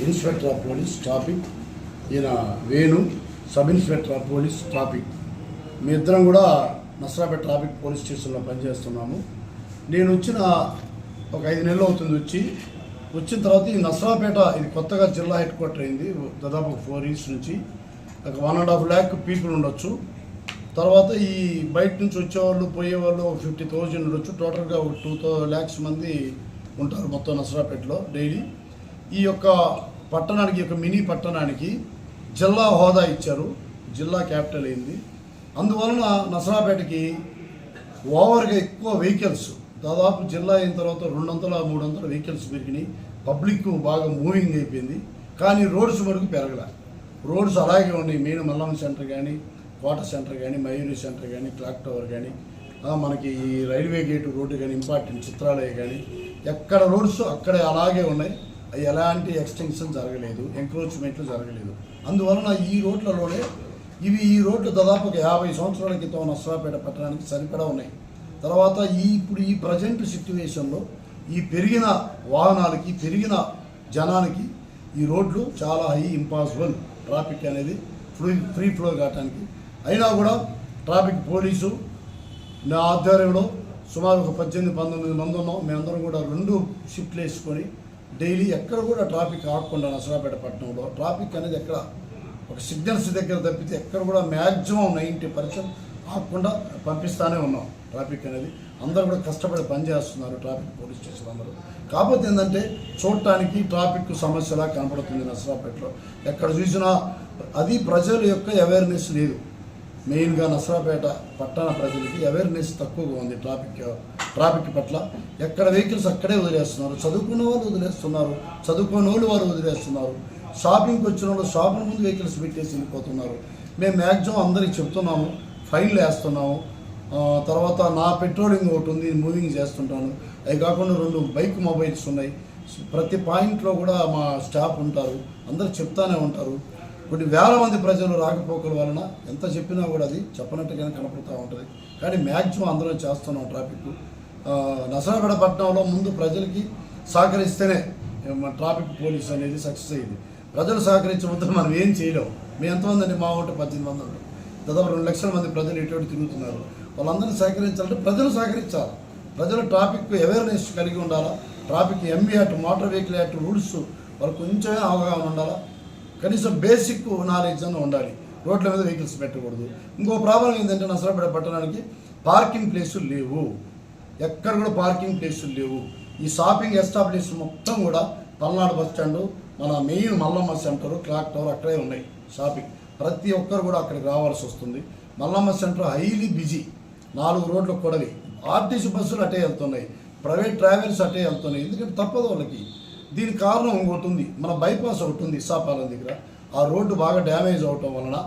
Inspector of police traffic, ఈయన Venu sub inspector of police traffic. మీ ఇద్దరం కూడా నసరాపేట ట్రాఫిక్ పోలీస్ స్టేషన్లో పనిచేస్తున్నాము. నేను వచ్చిన ఒక 5 నెలలు అవుతుంది వచ్చిన తర్వాత ఈ నసరాపేట ఇది కొత్తగా జిల్లా హెడ్ క్వార్టర్ అయింది. దాదాపు 4 years నుంచి ఒక 1.5 lakh పీపుల్ ఉండొచ్చు. తర్వాత ఈ బయట నుంచి వచ్చేవాళ్ళు పోయేవాళ్ళు 50,000 ఉండొచ్చు. టోటల్గా 2 lakhs మంది ఉంటారు మొత్తం నసరాపేటలో డైలీ. ఈ యొక్క పట్టణానికి, ఈ యొక్క మినీ పట్టణానికి జిల్లా హోదా ఇచ్చారు, జిల్లా క్యాపిటల్ అయింది. అందువలన నసరాపేటకి ఓవర్గా ఎక్కువ వెహికల్స్, దాదాపు జిల్లా అయిన తర్వాత 200-300 వెహికల్స్ పెరిగినాయి. పబ్లిక్ బాగా మూవింగ్ అయిపోయింది. కానీ రోడ్స్ వరకు పెరగలే. రోడ్స్ అలాగే ఉన్నాయి. మెయిన్ మల్లమ్మ సెంటర్ కానీ, కోట సెంటర్ కానీ, మయూరి సెంటర్ కానీ, క్లాక్ టవర్ కానీ, మనకి ఈ రైల్వే గేటు రోడ్డు కానీ, ఇంపార్టెంట్ చిత్రాలయ కానీ, ఎక్కడ రోడ్స్ అక్కడే అలాగే ఉన్నాయి. అవి ఎలాంటి ఎక్స్టెన్షన్ జరగలేదు, ఎంక్రోచ్మెంట్లు జరగలేదు. అందువలన ఈ రోడ్లలోనే ఈ రోడ్లు దాదాపు 50 సంవత్సరాల క్రితం నసరాపేట పట్టణానికి సరిపడా ఉన్నాయి. తర్వాత ఇప్పుడు ఈ ప్రజెంట్ సిట్యువేషన్లో ఈ పెరిగిన వాహనాలకి, పెరిగిన జనానికి ఈ రోడ్లు చాలా ఇంపాసిబుల్ ట్రాఫిక్ అనేది ఫ్రీ ఫ్లో కావడానికి. అయినా కూడా ట్రాఫిక్ పోలీసు నా ఆధ్వర్యంలో సుమారు ఒక 18-19 మంది ఉన్నాం. మేమందరం కూడా 2 షిఫ్ట్లు వేసుకొని డైలీ ఎక్కడ కూడా ట్రాఫిక్ ఆగకుండా నసరాపేట పట్టణంలో ట్రాఫిక్ అనేది ఎక్కడ ఒక సిగ్నల్స్ దగ్గర తప్పితే ఎక్కడ కూడా మ్యాక్సిమం 90% ఆగకుండా పంపిస్తూనే ఉన్నాం. ట్రాఫిక్ అనేది అందరూ కూడా కష్టపడి పనిచేస్తున్నారు ట్రాఫిక్ పోలీస్ స్టేషన్ అందరూ. కాకపోతే ఏంటంటే చూడటానికి ట్రాఫిక్ సమస్యలా కనపడుతుంది నసరాపేటలో. ఎక్కడ చూసినా అది ప్రజల యొక్క అవేర్నెస్ లేదు. మెయిన్గా నసరాపేట పట్టణ ప్రజలకి అవేర్నెస్ తక్కువగా ఉంది ట్రాఫిక్ పట్ల. ఎక్కడ వెహికల్స్ అక్కడే వదిలేస్తున్నారు. చదువుకున్న వాళ్ళు వదిలేస్తున్నారు, చదువుకున్న వాళ్ళు వారు వదిలేస్తున్నారు. షాపింగ్కి వచ్చిన వాళ్ళు షాపుల ముందు వెహికల్స్ పెట్టేసి వెళ్ళిపోతున్నారు. మేము మ్యాక్సిమం అందరికి చెప్తున్నాము, ఫైన్లు వేస్తున్నాము. తర్వాత నా పెట్రోలింగ్ ఒకటి ఉంది, మూవింగ్ చేస్తుంటాను. అవి కాకుండా 2 బైక్ మొబైల్స్ ఉన్నాయి. ప్రతి పాయింట్లో కూడా మా స్టాఫ్ ఉంటారు, అందరూ చెప్తానే ఉంటారు. కొన్ని వేల మంది ప్రజలు రాకపోకల వలన ఎంత చెప్పినా కూడా అది చెప్పనట్టుగానే కనపడుతూ ఉంటుంది. కానీ మ్యాక్సిమం అందరం చేస్తున్నాం ట్రాఫిక్. నసరాపేట పట్టణంలో ముందు ప్రజలకి సహకరిస్తేనే మన ట్రాఫిక్ పోలీస్ అనేది సక్సెస్ అయ్యింది. ప్రజలు సహకరించబోతే మనం ఏం చేయలేము. మేము ఎంతమంది అండి, మా ఓటు 18 మంది ఉంటారు. దాదాపు 2 లక్షల మంది ప్రజలు ఇటువంటి తిరుగుతున్నారు. వాళ్ళందరినీ సహకరించాలంటే ప్రజలు సహకరించాలి. ప్రజలు ట్రాఫిక్ అవేర్నెస్ కలిగి ఉండాలా. Traffic MB act, motor vehicle act rules వాళ్ళకు కొంచెమే అవగాహన ఉండాలా. కనీసం బేసిక్ నాలెడ్జ్ అని ఉండాలి. రోడ్ల మీద వెహికల్స్ పెట్టకూడదు. ఇంకో ప్రాబ్లం ఏంటంటే నసరాపేట పట్టణానికి పార్కింగ్ ప్లేసులు లేవు. ఎక్కడ కూడా పార్కింగ్ ప్లేసులు లేవు. ఈ షాపింగ్ ఎస్టాబ్లిష్ మొత్తం కూడా పల్నాడు బస్ స్టాండు, మన main Mallamma centre, clock tower అక్కడే ఉన్నాయి షాపింగ్. ప్రతి ఒక్కరు కూడా అక్కడికి రావాల్సి వస్తుంది. Mallamma centre highly busy. 4 రోడ్లు కూడలి. ఆర్టీసీ బస్సులు అటే వెళ్తున్నాయి, ప్రైవేట్ ట్రావెల్స్ అటే వెళ్తున్నాయి. ఎందుకంటే తప్పదు వాళ్ళకి. దీనికి కారణం ఇంకోటి ఉంది. మన బైపాస్ ఒకటి ఉంది ఇస్సాపాలెం దగ్గర. ఆ రోడ్డు బాగా డ్యామేజ్ అవటం వలన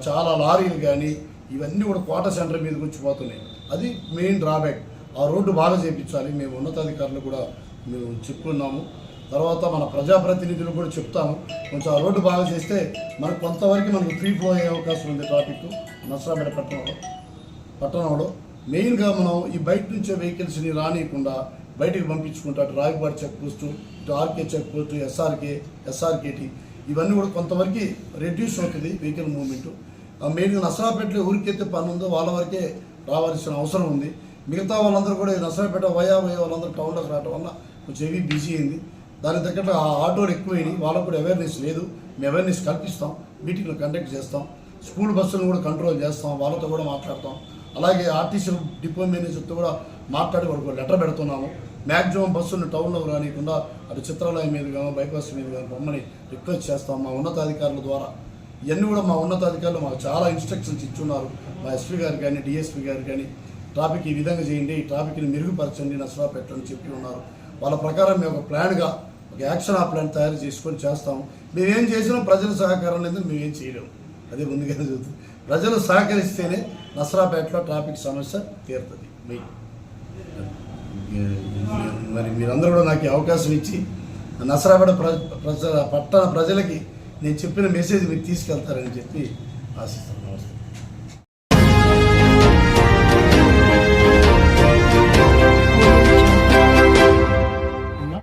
చాలా లారీలు కానీ ఇవన్నీ కూడా కోట సెంటర్ మీదకి వచ్చిపోతున్నాయి. అది మెయిన్ డ్రాబ్యాక్. ఆ రోడ్డు బాగా చేయించాలి. మేము ఉన్నతాధికారులు కూడా మేము చెప్పుకున్నాము. తర్వాత మన ప్రజాప్రతినిధులు కూడా చెప్తాము. కొంచెం ఆ రోడ్డు బాగా చేస్తే మనకు కొంతవరకు మనకు ఫ్రీ ఫ్లో అయ్యే అవకాశం ఉంది ట్రాఫిక్ నసరాపేట పట్టణంలో. మెయిన్గా మనం ఈ బయట నుంచే వెహికల్స్ని రానియకుండా బయటికి పంపించుకుంటా. అటు రావిపాడు చెక్ పోస్టు, ఇటు ఆర్కే చెక్ పోస్టు, ఎస్ఆర్కేటి ఇవన్నీ కూడా కొంతవరకు రెడ్యూస్ అవుతుంది వెహికల్ మూవ్మెంట్. మెయిన్గా నసరాపేటలో ఊరికైతే పని ఉందో వాళ్ళ వరకే రావాల్సిన అవసరం ఉంది. మిగతా వాళ్ళందరూ కూడా నసరాపేట వయా వాళ్ళందరూ టౌన్లోకి రావడం వల్ల కొంచెం హెవీ బిజీ అయింది. దానికి తగ్గట్టు ఆ ఆటోలు ఎక్కువైనాయి. వాళ్ళకు కూడా అవేర్నెస్ లేదు. మేము అవేర్నెస్ కల్పిస్తాం, మీటింగ్లు కండక్ట్ చేస్తాం, స్కూల్ బస్సులను కూడా కంట్రోల్ చేస్తాం, వాళ్ళతో కూడా మాట్లాడతాం. అలాగే ఆర్టీసీ డిపో మేనేజర్తో కూడా మాట్లాడి వాళ్ళకు లెటర్ పెడుతున్నాము. మ్యాక్సిమం బస్సులను టౌన్లో రానియకుండా అటు చిత్రాలయం మీద కానీ బైపాస్ మీద కానీ బొమ్మని రిక్వెస్ట్ చేస్తాం మా ఉన్నతాధికారుల ద్వారా. ఇవన్నీ కూడా మా ఉన్నతాధికారులు మాకు చాలా ఇన్స్ట్రక్షన్స్ ఇచ్చున్నారు. మా ఎస్పీ గారు కానీ, డిఎస్పీ గారు కానీ ట్రాఫిక్ ఈ విధంగా చేయండి, ఈ ట్రాఫిక్ని మెరుగుపరచండి నసరాపేట అని చెప్పి ఉన్నారు. వాళ్ళ ప్రకారం మేము ఒక ప్లాన్గా ఒక యాక్షన్ ప్లాన్ తయారు చేసుకొని చేస్తాము. మేమేం చేసినా ప్రజల సహకారం లేదు, మేమేం చేయలేము. అదే ముందుగానే చూస్తుంది. ప్రజలు సహకరిస్తేనే నసరాపేటలో ట్రాఫిక్ సమస్య తీరుతుంది. మరి మీరందరూ కూడా నాకు అవకాశం ఇచ్చి నసరాపేట పట్టణ ప్రజలకి నేను చెప్పిన మెసేజ్ మీరు తీసుకెళ్తారని చెప్పి ఆశిస్తాను. నమస్తే.